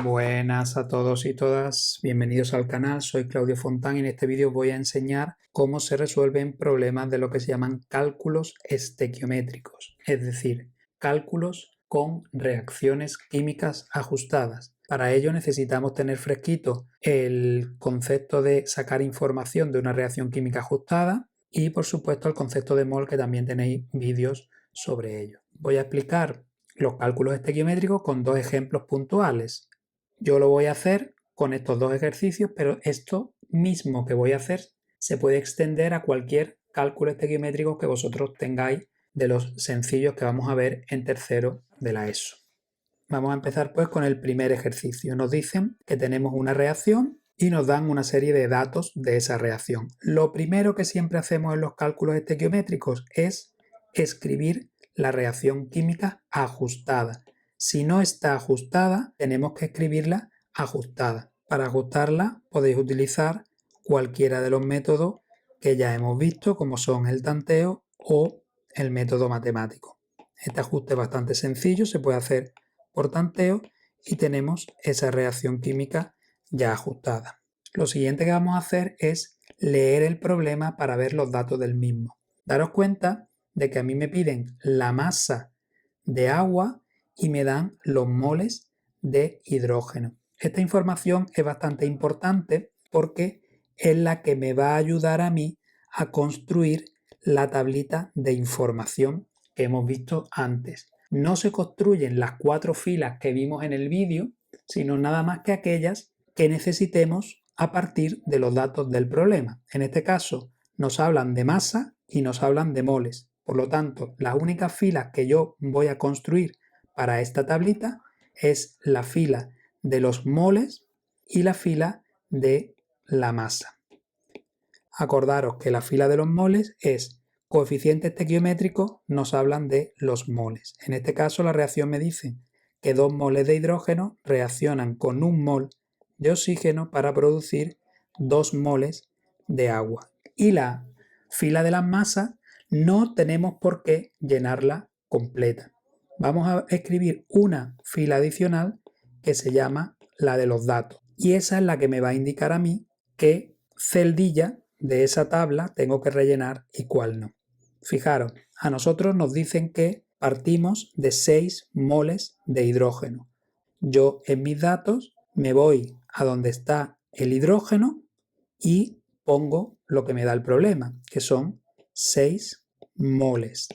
Buenas a todos y todas, bienvenidos al canal, soy Claudio Fontán y en este vídeo voy a enseñar cómo se resuelven problemas de lo que se llaman cálculos estequiométricos, es decir, cálculos con reacciones químicas ajustadas. Para ello necesitamos tener fresquito el concepto de sacar información de una reacción química ajustada y por supuesto el concepto de mol, que también tenéis vídeos sobre ello. Voy a explicar los cálculos estequiométricos con dos ejemplos puntuales. Yo lo voy a hacer con estos dos ejercicios, pero esto mismo que voy a hacer se puede extender a cualquier cálculo estequiométrico que vosotros tengáis de los sencillos que vamos a ver en tercero de la ESO. Vamos a empezar pues con el primer ejercicio. Nos dicen que tenemos una reacción y nos dan una serie de datos de esa reacción. Lo primero que siempre hacemos en los cálculos estequiométricos es escribir la reacción química ajustada. Si no está ajustada, tenemos que escribirla ajustada. Para ajustarla podéis utilizar cualquiera de los métodos que ya hemos visto, como son el tanteo o el método matemático. Este ajuste es bastante sencillo, se puede hacer por tanteo y tenemos esa reacción química ya ajustada. Lo siguiente que vamos a hacer es leer el problema para ver los datos del mismo. Daros cuenta de que a mí me piden la masa de agua y me dan los moles de hidrógeno. Esta información es bastante importante porque es la que me va a ayudar a mí a construir la tablita de información que hemos visto antes. No se construyen las 4 filas que vimos en el vídeo, sino nada más que aquellas que necesitemos a partir de los datos del problema. En este caso nos hablan de masa y nos hablan de moles. Por lo tanto, las únicas filas que yo voy a construir para esta tablita es la fila de los moles y la fila de la masa. Acordaros que la fila de los moles es coeficiente estequiométrico, nos hablan de los moles. En este caso la reacción me dice que 2 moles de hidrógeno reaccionan con 1 mol de oxígeno para producir 2 moles de agua. Y la fila de las masas no tenemos por qué llenarla completa. Vamos a escribir una fila adicional que se llama la de los datos. Y esa es la que me va a indicar a mí qué celdilla de esa tabla tengo que rellenar y cuál no. Fijaros, a nosotros nos dicen que partimos de 6 moles de hidrógeno. Yo en mis datos me voy a donde está el hidrógeno y pongo lo que me da el problema, que son 6 moles.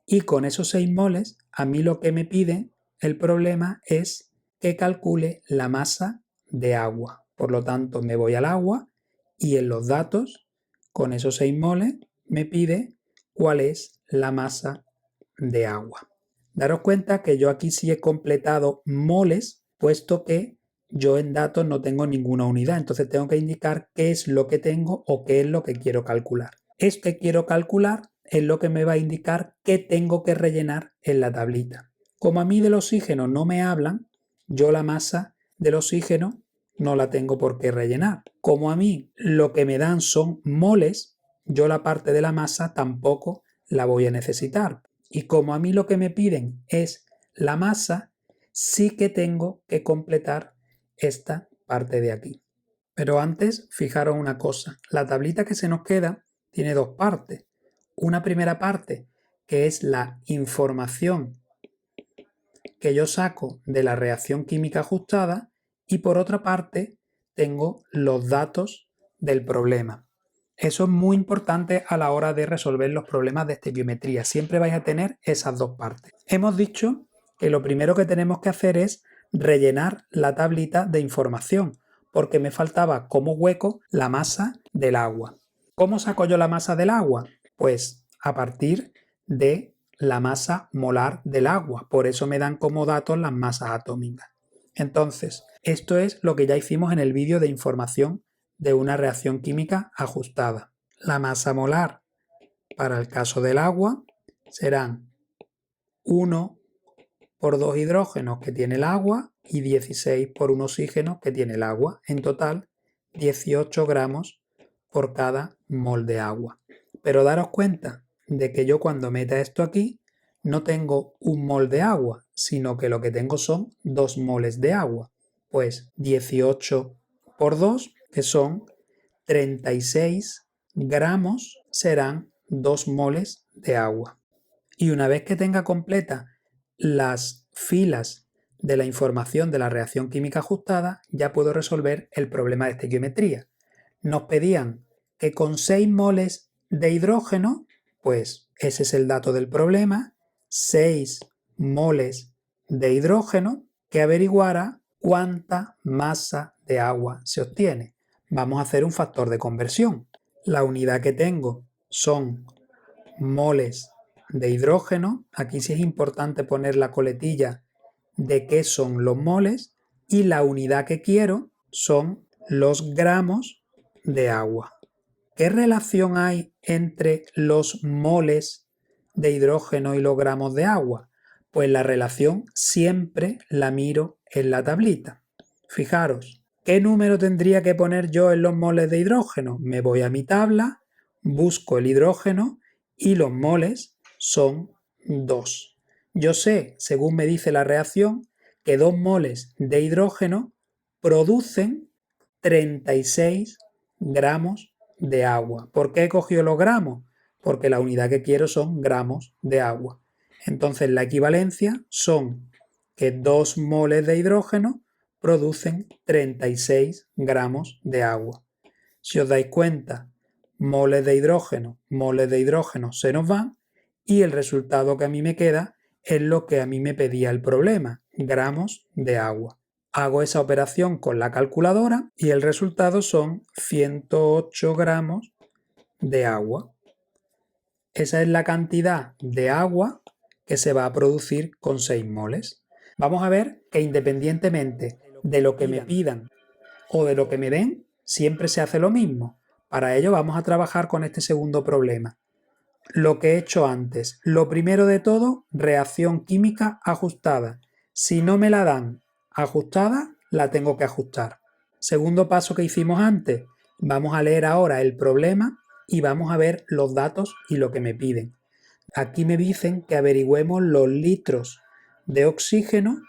Y con esos 6 moles, a mí lo que me pide el problema es que calcule la masa de agua. Por lo tanto, me voy al agua y en los datos, con esos 6 moles, me pide cuál es la masa de agua. Daros cuenta que yo aquí sí he completado moles, puesto que yo en datos no tengo ninguna unidad, entonces tengo que indicar qué es lo que tengo o qué es lo que quiero calcular. Esto que quiero calcular es lo que me va a indicar qué tengo que rellenar en la tablita. Como a mí del oxígeno no me hablan, yo la masa del oxígeno no la tengo por qué rellenar. Como a mí lo que me dan son moles, yo la parte de la masa tampoco la voy a necesitar. Y como a mí lo que me piden es la masa, sí que tengo que completar esta parte de aquí. Pero antes, fijaros una cosa, la tablita que se nos queda tiene 2 partes. Una primera parte que es la información que yo saco de la reacción química ajustada y por otra parte tengo los datos del problema. Eso es muy importante a la hora de resolver los problemas de estequiometría. Siempre vais a tener esas 2 partes. Hemos dicho que lo primero que tenemos que hacer es rellenar la tablita de información, porque me faltaba como hueco la masa del agua. ¿Cómo saco yo la masa del agua? Pues a partir de la masa molar del agua. Por eso me dan como datos las masas atómicas. Entonces, esto es lo que ya hicimos en el vídeo de información de una reacción química ajustada. La masa molar para el caso del agua serán 1 por 2 hidrógenos que tiene el agua y 16 por 1 oxígeno que tiene el agua. En total, 18 gramos por cada mol de agua. Pero daros cuenta de que yo cuando meta esto aquí no tengo 1 mol de agua, sino que lo que tengo son 2 moles de agua. Pues 18 por 2, que son 36 gramos, serán 2 moles de agua. Y una vez que tenga completa las filas de la información de la reacción química ajustada, ya puedo resolver el problema de estequiometría. Nos pedían que con 6 moles de hidrógeno, pues ese es el dato del problema, 6 moles de hidrógeno, que averiguara cuánta masa de agua se obtiene. Vamos a hacer un factor de conversión. La unidad que tengo son moles de hidrógeno. Aquí sí es importante poner la coletilla de qué son los moles, y la unidad que quiero son los gramos de agua. ¿Qué relación hay entre los moles de hidrógeno y los gramos de agua? Pues la relación siempre la miro en la tablita. Fijaros, ¿qué número tendría que poner yo en los moles de hidrógeno? Me voy a mi tabla, busco el hidrógeno y los moles son 2. Yo sé, según me dice la reacción, que 2 moles de hidrógeno producen 36 gramos de agua. ¿Por qué he cogido los gramos? Porque la unidad que quiero son gramos de agua. Entonces la equivalencia son que 2 moles de hidrógeno producen 36 gramos de agua. Si os dais cuenta, moles de hidrógeno se nos van, y el resultado que a mí me queda es lo que a mí me pedía el problema, gramos de agua. Hago esa operación con la calculadora y el resultado son 108 gramos de agua. Esa es la cantidad de agua que se va a producir con 6 moles. Vamos a ver que independientemente de lo que me pidan o de lo que me den, siempre se hace lo mismo. Para ello vamos a trabajar con este segundo problema. Lo que he hecho antes. Lo primero de todo, reacción química ajustada. Si no me la dan ajustada, la tengo que ajustar. Segundo paso que hicimos antes. Vamos a leer ahora el problema y vamos a ver los datos y lo que me piden. Aquí me dicen que averigüemos los litros de oxígeno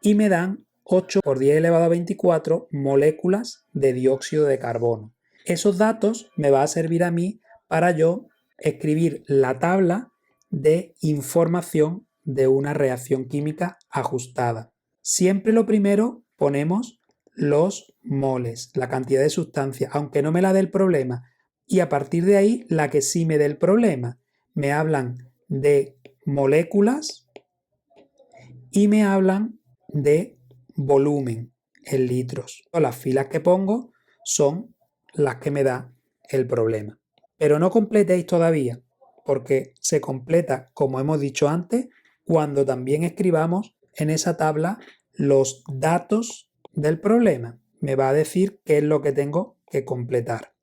y me dan 8 por 10 elevado a 24 moléculas de dióxido de carbono. Esos datos me van a servir a mí para yo escribir la tabla de información de una reacción química ajustada. Siempre lo primero ponemos los moles, la cantidad de sustancia, aunque no me la dé el problema, y a partir de ahí la que sí me dé el problema. Me hablan de moléculas y me hablan de volumen en litros. Las filas que pongo son las que me da el problema. Pero no completéis todavía, porque se completa, como hemos dicho antes, cuando también escribamos en esa tabla los datos del problema. Me va a decir qué es lo que tengo que completar.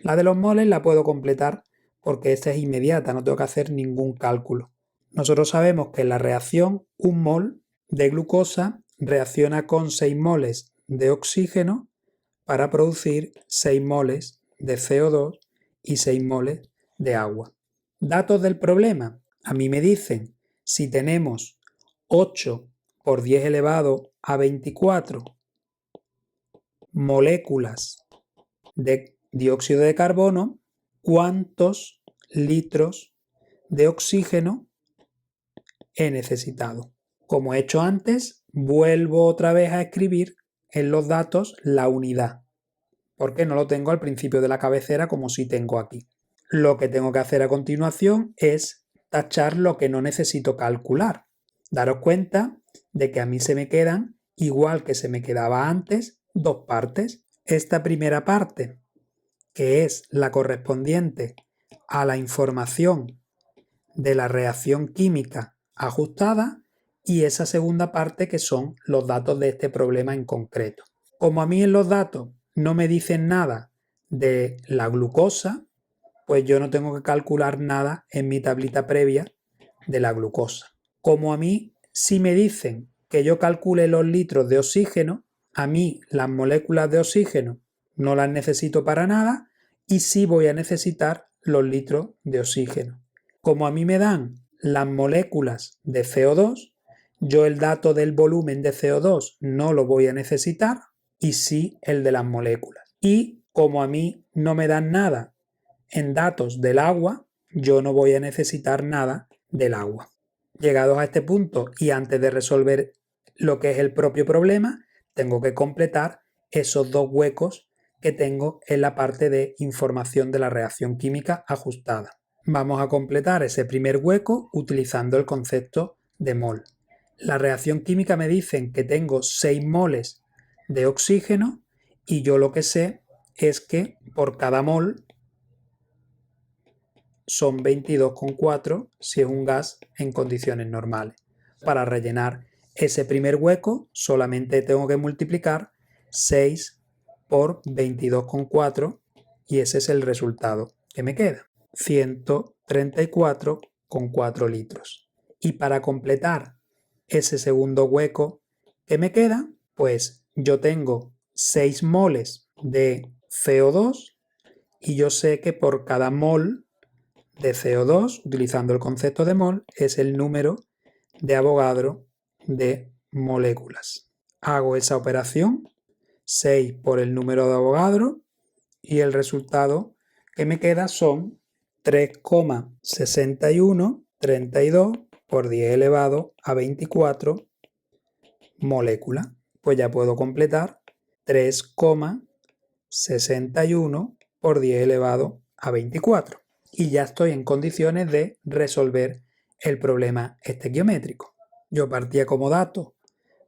La de los moles la puedo completar porque esta es inmediata, no tengo que hacer ningún cálculo. Nosotros sabemos que en la reacción un mol de glucosa reacciona con 6 moles de oxígeno para producir 6 moles de CO2 y 6 moles de agua. Datos del problema. A mí me dicen, si tenemos 8 por 10 elevado a 24 moléculas de dióxido de carbono, ¿cuántos litros de oxígeno he necesitado? Como he hecho antes, vuelvo otra vez a escribir en los datos la unidad, porque no lo tengo al principio de la cabecera como sí tengo aquí. Lo que tengo que hacer a continuación es tachar lo que no necesito calcular. Daros cuenta de que a mí se me quedan, igual que se me quedaba antes, dos partes. Esta primera parte, que es la correspondiente a la información de la reacción química ajustada, y esa segunda parte que son los datos de este problema en concreto. Como a mí en los datos no me dicen nada de la glucosa, pues yo no tengo que calcular nada en mi tablita previa de la glucosa. Como a mí sí me dicen que yo calcule los litros de oxígeno, a mí las moléculas de oxígeno no las necesito para nada y sí voy a necesitar los litros de oxígeno. Como a mí me dan las moléculas de CO2, Yo el dato del volumen de CO2 no lo voy a necesitar y sí el de las moléculas. Y como a mí no me dan nada en datos del agua, yo no voy a necesitar nada del agua. Llegados a este punto y antes de resolver lo que es el propio problema, tengo que completar esos dos huecos que tengo en la parte de información de la reacción química ajustada. Vamos a completar ese primer hueco utilizando el concepto de mol. La reacción química me dicen que tengo 6 moles de oxígeno y yo lo que sé es que por cada mol son 22,4 si es un gas en condiciones normales. Para rellenar ese primer hueco solamente tengo que multiplicar 6 por 22,4 y ese es el resultado que me queda. 134,4 litros. Y para completar ese segundo hueco que me queda, pues yo tengo 6 moles de CO2 y yo sé que por cada mol de CO2, utilizando el concepto de mol, es el número de Avogadro de moléculas. Hago esa operación, 6 por el número de Avogadro, y el resultado que me queda son 3,6132 por 10 elevado a 24 moléculas. Pues ya puedo completar 3,61 por 10 elevado a 24. Y ya estoy en condiciones de resolver el problema estequiométrico. Yo partía como dato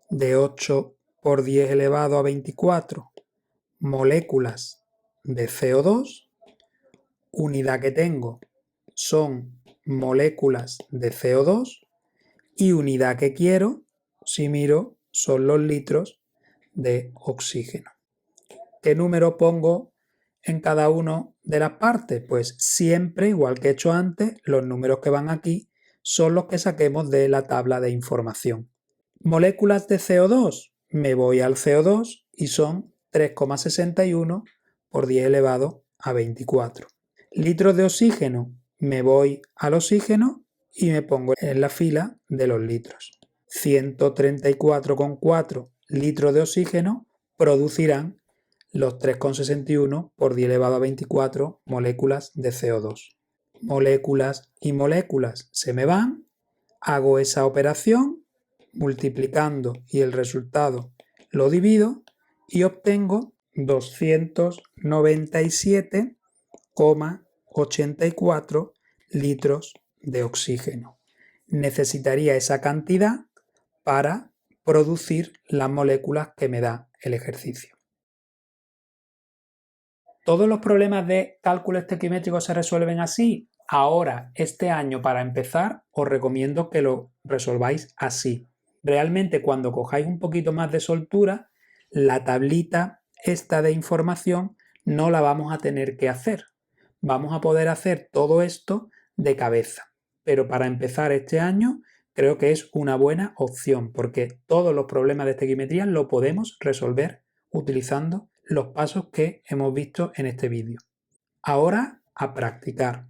de 8 por 10 elevado a 24 moléculas de CO2. Unidad que tengo son moléculas de CO2 y unidad que quiero, si miro, son los litros de oxígeno. ¿Qué número pongo en cada una de las partes? Pues siempre, igual que he hecho antes, los números que van aquí son los que saquemos de la tabla de información. Moléculas de CO2, me voy al CO2 y son 3,61 por 10 elevado a 24. Litros de oxígeno, me voy al oxígeno y me pongo en la fila de los litros. 134,4 litros de oxígeno producirán los 3,61 por 10 elevado a 24 moléculas de CO2. Moléculas y moléculas se me van, hago esa operación multiplicando y el resultado lo divido y obtengo 297,84 litros de oxígeno. Necesitaría esa cantidad para producir las moléculas que me da el ejercicio. ¿Todos los problemas de cálculo estequiométrico se resuelven así? Ahora, este año, para empezar, os recomiendo que lo resolváis así. Realmente, cuando cojáis un poquito más de soltura, la tablita esta de información no la vamos a tener que hacer. Vamos a poder hacer todo esto de cabeza. Pero para empezar este año, creo que es una buena opción, porque todos los problemas de estequiometría lo podemos resolver utilizando los pasos que hemos visto en este vídeo. Ahora a practicar.